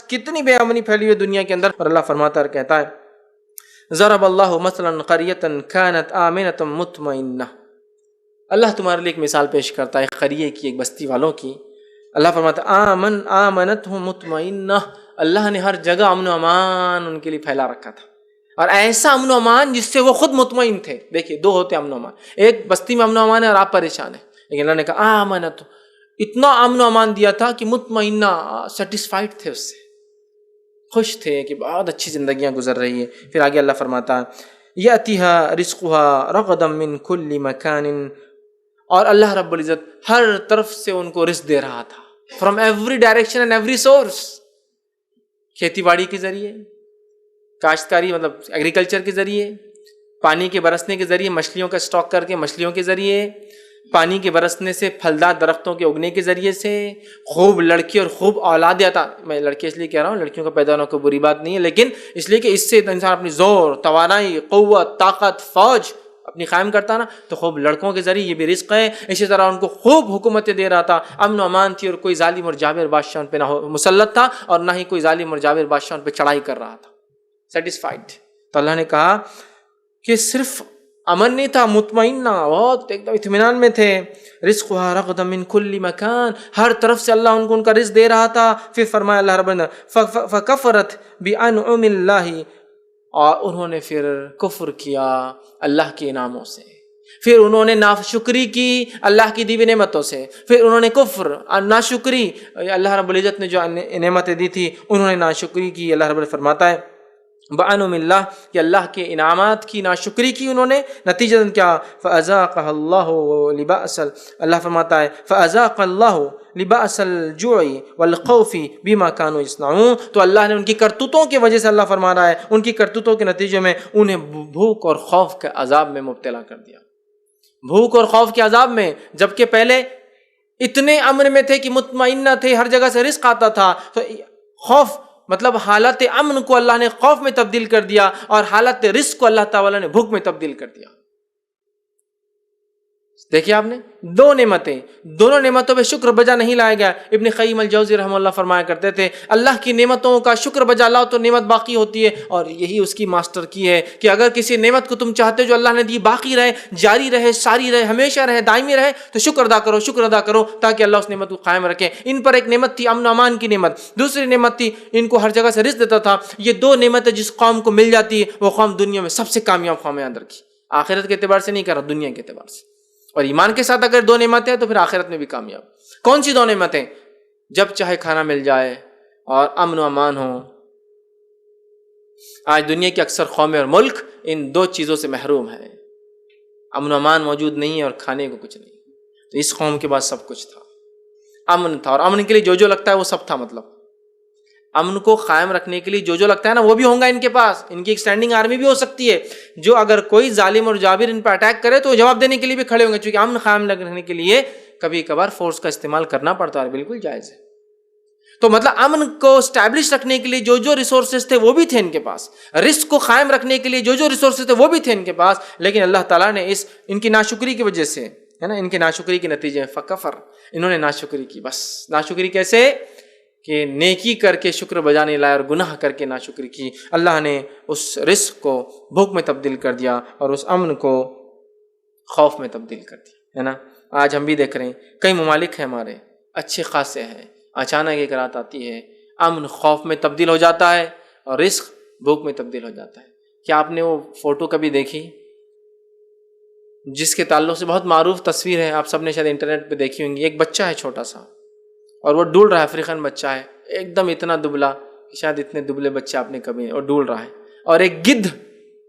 کتنی بے امنی پھیلی ہوئی دنیا کے اندر، اور اللہ فرماتا ہے کہتا ہے ضرب اللہ مثلا قریۃ کانت آمنۃ مطمئنہ، اللہ تمہارے لیے ایک مثال پیش کرتا ہے ایک قریے کی، ایک بستی والوں کی۔ اللہ فرماتا ہے آمنت مطمئنہ، اللہ نے ہر جگہ امن و امان ان کے لیے پھیلا رکھا تھا، اور ایسا امن و امان جس سے وہ خود مطمئن تھے۔ دیکھیے دو ہوتے امن و امان، ایک بستی میں امن و امان ہے اور آپ پریشان ہیں، لیکن اللہ نے کہا آمنت، اتنا امن و امان دیا تھا کہ مطمئنہ، سیٹسفائیڈ تھے، اس سے خوش تھے کہ بہت اچھی زندگیاں گزر رہی ہے۔ پھر آگے اللہ فرماتا ہے یأتیہا رزقہا رغدا من کل مکان، اور اللہ رب العزت ہر طرف سے ان کو رزق دے رہا تھا، from every direction and every source, کھیتی باڑی کے ذریعے، کاشتکاری مطلب ایگریکلچر کے ذریعے، پانی کے برسنے کے ذریعے، مچھلیوں کا اسٹاک کر کے مچھلیوں کے ذریعے، پانی کے برسنے سے پھلدار درختوں کے اگنے کے ذریعے سے، خوب لڑکی اور خوب اولاد عطا، میں لڑکے اس لیے کہہ رہا ہوں، لڑکیوں کا پیدا ہونا کوئی بری بات نہیں ہے، لیکن اس لیے کہ اس سے انسان اپنی زور، توانائی، قوت، طاقت، فوج اپنی قائم کرتا نا، تو خوب لڑکوں کے ذریعے یہ بھی رزق ہے۔ اسی طرح ان کو خوب حکومتیں دے رہا تھا، امن و امان تھی، اور کوئی ظالم اور جابر بادشاہ ان پہ نہ مسلط تھا، اور نہ ہی کوئی ظالم اور جابر بادشاہ ان پہ چڑھائی کر رہا تھا، سیٹسفائیڈ۔ تو اللہ نے کہا کہ صرف امن نہیں تھا، مطمئنہ، بہت ایک دم اطمینان میں تھے۔ رزقها رغدا من کل مکان، ہر طرف سے اللہ ان کا رزق دے رہا تھا۔ پھر فرمایا اللہ رب العزت فکفرت بانعم اللہ، اور انہوں نے پھر کفر کیا اللہ کے انعاموں سے، پھر انہوں نے ناشکری کی اللہ کی دی ہوئی نعمتوں سے، پھر انہوں نے کفر اور ناشکری، اللہ رب العزت نے جو نعمتیں دی تھی انہوں نے ناشکری کی۔ اللہ رب العزت فرماتا ہے بانعم اللہ، کہ اللہ کے انعامات کی ناشکری کی انہوں نے، نتیجہ کیا؟ فَأَذَاقَهَا اللَّهُ لِبَأْسَ، اللہ فرماتا ہے فَأَذَاقَ اللَّهُ لِبَأْسَ الْجُوعِ وَالْخَوْفِ بِمَا كَانُوا يَصْنَعُونَ، تو اللہ نے ان کی کرتوتوں کی وجہ سے، اللہ فرما رہا ہے ان کی کرتوتوں کے نتیجے میں انہیں بھوک اور خوف کے عذاب میں مبتلا کر دیا، بھوک اور خوف کے عذاب میں، جبکہ پہلے اتنے امن میں تھے کہ مطمئنہ تھے، ہر جگہ سے رزق آتا تھا، تو خوف مطلب حالت امن کو اللہ نے خوف میں تبدیل کر دیا، اور حالت رزق کو اللہ تعالیٰ نے بھوک میں تبدیل کر دیا۔ دیکھیے آپ نے دو نعمتیں، دونوں نعمتوں پہ شکر بجا نہیں لایا گیا۔ ابن قیم الجوزی رحمہ اللہ فرمایا کرتے تھے اللہ کی نعمتوں کا شکر بجا لاؤ تو نعمت باقی ہوتی ہے، اور یہی اس کی ماسٹر کی ہے کہ اگر کسی نعمت کو تم چاہتے جو اللہ نے دی باقی رہے، جاری رہے، ساری رہے، ہمیشہ رہے، دائمی رہے، تو شکر ادا کرو، شکر ادا کرو، تاکہ اللہ اس نعمت کو قائم رکھے۔ ان پر ایک نعمت تھی امن و امان کی نعمت، دوسری نعمت تھی ان کو ہر جگہ سے رزق دیتا تھا۔ یہ دو نعمتیں جس قوم کو مل جاتی ہے وہ قوم دنیا میں سب سے کامیاب قوم یاد رکھی، آخرت کے اعتبار سے نہیں کر رہا، دنیا کے اعتبار سے، اور ایمان کے ساتھ اگر دو نعمتیں ہیں تو پھر آخرت میں بھی کامیاب۔ کون سی دو نعمتیں؟ جب چاہے کھانا مل جائے اور امن و امان ہو۔ آج دنیا کی اکثر قومیں اور ملک ان دو چیزوں سے محروم ہے، امن و امان موجود نہیں ہے اور کھانے کو کچھ نہیں۔ تو اس قوم کے پاس سب کچھ تھا، امن تھا، اور امن کے لیے جو جو لگتا ہے وہ سب تھا، مطلب امن کو قائم رکھنے کے لیے جو جو لگتا ہے نا وہ بھی ہوں گا ان کے پاس، ان کی ایک اسٹینڈنگ آرمی بھی ہو سکتی ہے، جو اگر کوئی ظالم اور جابر ان پر اٹیک کرے تو جواب دینے کے لیے بھی کھڑے ہوں گے، چونکہ امن قائم رکھنے کے لیے کبھی کبھار فورس کا استعمال کرنا پڑتا ہے، بالکل جائز ہے۔ تو مطلب امن کو اسٹیبلش رکھنے کے لیے جو جو ریسورسز تھے وہ بھی تھے ان کے پاس، رزق کو قائم رکھنے کے لیے جو جو ریسورسز تھے وہ بھی تھے ان کے پاس، لیکن اللہ تعالیٰ نے ان کی ناشکری کی وجہ سے، ہے نا، ان کی ناشکری کے نتیجے میں فکفر، انہوں نے ناشکری کی۔ بس ناشکری کیسے کہ نیکی کر کے شکر بجا نہیں لایا اور گناہ کر کے ناشکری کی، اللہ نے اس رزق کو بھوک میں تبدیل کر دیا اور اس امن کو خوف میں تبدیل کر دیا، ہے نا۔ آج ہم بھی دیکھ رہے ہیں کئی ممالک ہیں ہمارے اچھے خاصے ہیں، اچانک ایک رات آتی ہے امن خوف میں تبدیل ہو جاتا ہے اور رزق بھوک میں تبدیل ہو جاتا ہے۔ کیا آپ نے وہ فوٹو کبھی دیکھی جس کے تعلق سے بہت معروف تصویر ہے، آپ سب نے شاید انٹرنیٹ پہ دیکھی ہوں گی، ایک بچہ ہے چھوٹا سا اور وہ ڈول رہا ہے، افریقن بچہ ہے، ایک دم اتنا دبلا کہ شاید اتنے دبلے بچے آپ نے کبھی، اور ڈول رہا ہے، اور ایک گدھ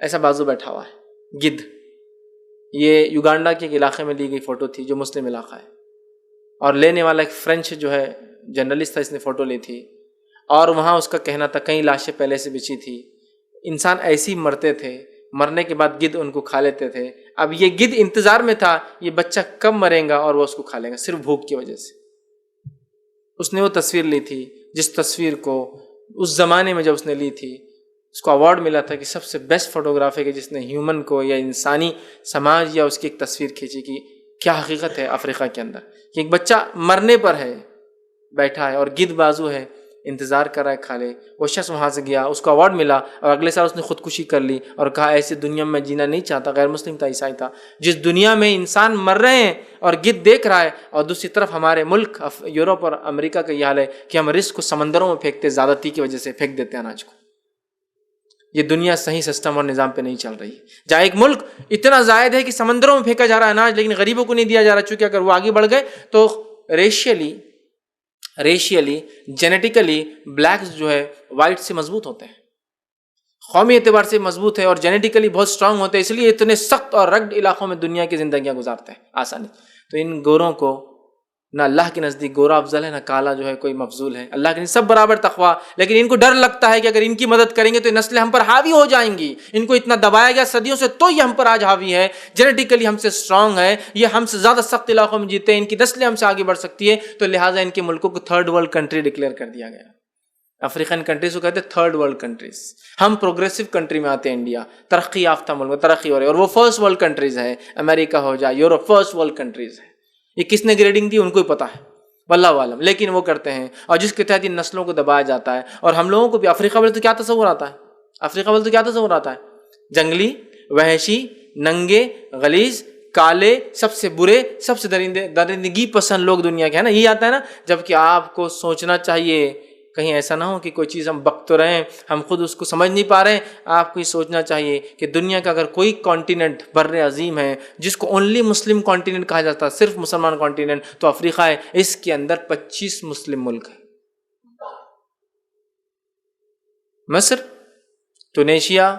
ایسا بازو بیٹھا ہوا ہے، گدھ۔ یہ یوگانڈا کے ایک علاقے میں لی گئی فوٹو تھی جو مسلم علاقہ ہے، اور لینے والا ایک فرینچ جو ہے جرنلسٹ تھا، اس نے فوٹو لی تھی، اور وہاں اس کا کہنا تھا کئی لاشیں پہلے سے بچھی تھی، انسان ایسے ہی مرتے تھے، مرنے کے بعد گدھ ان کو کھا لیتے تھے۔ اب یہ گدھ انتظار میں تھا یہ بچہ کب مرے گا اور وہ اس کو کھا لے گا، صرف بھوک کی وجہ سے۔ اس نے وہ تصویر لی تھی جس تصویر کو اس زمانے میں جب اس نے لی تھی اس کو ایوارڈ ملا تھا کہ سب سے بیسٹ فوٹوگرافر کہ جس نے ہیومن کو یا انسانی سماج یا اس کی ایک تصویر کھینچی کہ کیا حقیقت ہے افریقہ کے اندر کہ ایک بچہ مرنے پر ہے بیٹھا ہے اور گدھ بازو ہے انتظار کر رہا ہے کھا لے. وہ شخص وہاں سے گیا, اس کو ایوارڈ ملا اور اگلے سال اس نے خودکشی کر لی اور کہا ایسے دنیا میں جینا نہیں چاہتا. غیر مسلم تھا, عیسائی تھا. جس دنیا میں انسان مر رہے ہیں اور گدھ دیکھ رہا ہے, اور دوسری طرف ہمارے ملک یورپ اور امریکہ کا یہ حال ہے کہ ہم رزق کو سمندروں میں پھینکتے, زیادتی کی وجہ سے پھینک دیتے ہیں اناج کو. یہ دنیا صحیح سسٹم اور نظام پہ نہیں چل رہی. جہاں ایک ملک اتنا زائد ہے کہ سمندروں میں پھینکا جا رہا ہے اناج, لیکن غریبوں کو نہیں دیا جا رہا, چونکہ اگر وہ آگے بڑھ گئے تو ریشیلی جینیٹیکلی بلیکس جو ہے وائٹ سے مضبوط ہوتے ہیں, قومی اعتبار سے مضبوط ہے اور جینیٹیکلی بہت اسٹرانگ ہوتے ہیں, اس لیے اتنے سخت اور رگڈ علاقوں میں دنیا کی زندگیاں گزارتے ہیں آسانی. تو ان گوروں کو نہ اللہ کے نزدیک گورا افضل ہے, نہ کالا جو ہے کوئی مفضول ہے. اللہ کے نزدیک سب برابر تقویٰ, لیکن ان کو ڈر لگتا ہے کہ اگر ان کی مدد کریں گے تو نسلیں ہم پر حاوی ہو جائیں گی. ان کو اتنا دبایا گیا صدیوں سے, تو یہ ہم پر آج حاوی ہے, جینیٹیکلی ہم سے اسٹرانگ ہے, یہ ہم سے زیادہ سخت علاقوں میں جیتے ہیں, ان کی نسلیں ہم سے آگے بڑھ سکتی ہے, تو لہٰذا ان کے ملکوں کو تھرڈ ورلڈ کنٹری ڈکلیئر کر دیا گیا. افریقن کنٹریز کو کہتے ہیں تھرڈ ورلڈ کنٹریز. ہم پروگریسو کنٹری میں آتے ہیں, انڈیا ترقی یافتہ ملک میں ترقی ہو رہی ہے, اور وہ فرسٹ ورلڈ کنٹریز ہے. امریکہ ہو جائے, یورپ فرسٹ ورلڈ کنٹریز ہے. یہ کس نے گریڈنگ دی ان کو ہی پتا ہے, واللہ عالم, لیکن وہ کرتے ہیں, اور جس کے تحت ان نسلوں کو دبایا جاتا ہے. اور ہم لوگوں کو بھی افریقہ والے تو کیا تصور آتا ہے, افریقہ والے تو کیا تصور آتا ہے, جنگلی, وحشی, ننگے, غلیظ, کالے, سب سے برے, سب سے درندگی پسند لوگ دنیا کے ہیں نا, یہی آتا ہے نا. جبکہ آپ کو سوچنا چاہیے کہیں ایسا نہ ہو کہ کوئی چیز ہم بک تو رہے ہیں, ہم خود اس کو سمجھ نہیں پا رہے ہیں. آپ کو یہ سوچنا چاہیے کہ دنیا کا اگر کوئی کانٹیننٹ بر عظیم ہے جس کو اونلی مسلم کانٹیننٹ کہا جاتا ہے, صرف مسلمان کانٹیننٹ, تو افریقہ ہے. اس کے اندر 25 مسلم ملک ہیں. مصر, ٹونیشیا,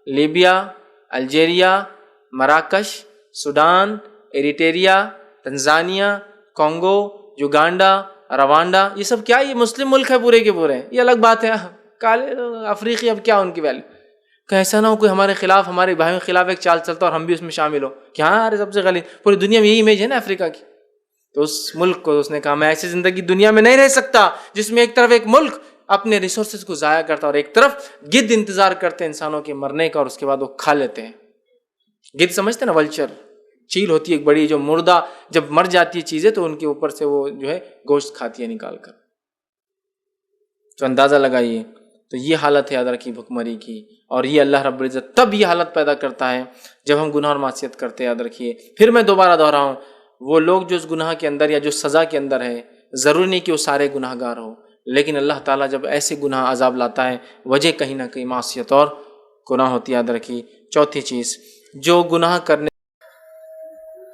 لیبیا, الجیریا, مراکش, Sudan, Eritrea, Tanzania, Congo, Uganda, Rwanda, یہ سب کیا, یہ مسلم ملک ہے پورے کے پورے. یہ الگ بات ہے, کالے افریقی اب کیا ان کی ویلیو. کہ ایسا نہ ہو کوئی ہمارے خلاف, ہمارے بھائیوں کے خلاف ایک چال چلتا اور ہم بھی اس میں شامل ہو کہ ہاں ارے سب سے غلط. پوری دنیا میں یہی امیج ہے نا افریقہ کی. تو اس ملک کو اس نے کہا میں ایسی زندگی دنیا میں نہیں رہ سکتا جس میں ایک طرف ایک ملک اپنے ریسورسز کو ضائع کرتا اور ایک طرف گدھ انتظار کرتے ہیں انسانوں کے مرنے کا, اور اس کے بعد وہ کھا لیتے ہیں. گدھ سمجھتے ہیں نا, ولچر, چیل ہوتی ہے ایک بڑی جو مردہ جب مر جاتی ہے چیزیں تو ان کے اوپر سے وہ جو ہے گوشت کھاتی ہے نکال کر. تو اندازہ لگائیے. تو یہ حالت ہے یاد رکھیے بھوکمری کی, اور یہ اللہ رب العزت تب یہ حالت پیدا کرتا ہے جب ہم گناہ اور معصیت کرتے ہیں. یاد رکھیے. پھر میں دوبارہ دہراؤں, وہ لوگ جو اس گناہ کے اندر یا جو سزا کے اندر ہے, ضروری نہیں کہ وہ سارے گناہ گار ہوں, لیکن اللہ تعالیٰ جب ایسے گناہ عذاب لاتا ہے وجہ کہیں نہ کہیں معصیت اور گناہ ہوتی ہے. یاد رکھیے. چوتھی چیز جو گناہ کرنے.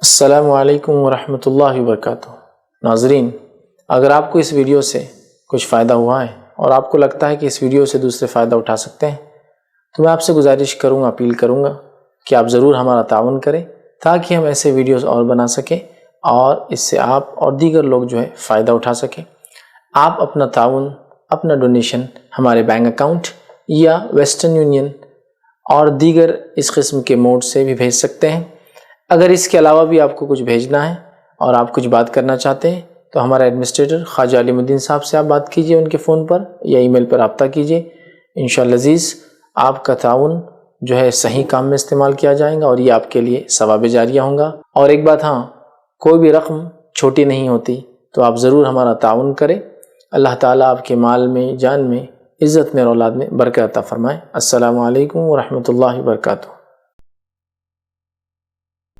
السلام علیکم ورحمۃ اللہ وبرکاتہ. ناظرین, اگر آپ کو اس ویڈیو سے کچھ فائدہ ہوا ہے اور آپ کو لگتا ہے کہ اس ویڈیو سے دوسرے فائدہ اٹھا سکتے ہیں, تو میں آپ سے گزارش کروں گا, اپیل کروں گا کہ آپ ضرور ہمارا تعاون کریں تاکہ ہم ایسے ویڈیوز اور بنا سکیں اور اس سے آپ اور دیگر لوگ جو ہے فائدہ اٹھا سکیں. آپ اپنا تعاون, اپنا ڈونیشن ہمارے بینک اکاؤنٹ یا ویسٹرن یونین اور دیگر اس قسم کے موڈ سے بھی بھیج سکتے ہیں. اگر اس کے علاوہ بھی آپ کو کچھ بھیجنا ہے اور آپ کچھ بات کرنا چاہتے ہیں تو ہمارا ایڈمنسٹریٹر خواجہ علیم الدین صاحب سے آپ بات کیجئے, ان کے فون پر یا ای میل پر رابطہ کیجئے. انشاءاللہ عزیز آپ کا تعاون جو ہے صحیح کام میں استعمال کیا جائے گا اور یہ آپ کے لیے ثواب جاریہ ہوں گا. اور ایک بات, ہاں, کوئی بھی رقم چھوٹی نہیں ہوتی, تو آپ ضرور ہمارا تعاون کریں. اللہ تعالیٰ آپ کے مال میں, جان میں, عزت میں اور اولاد میں برکت عطا فرمائے. السلام علیکم ورحمۃ اللہ وبرکاتہ.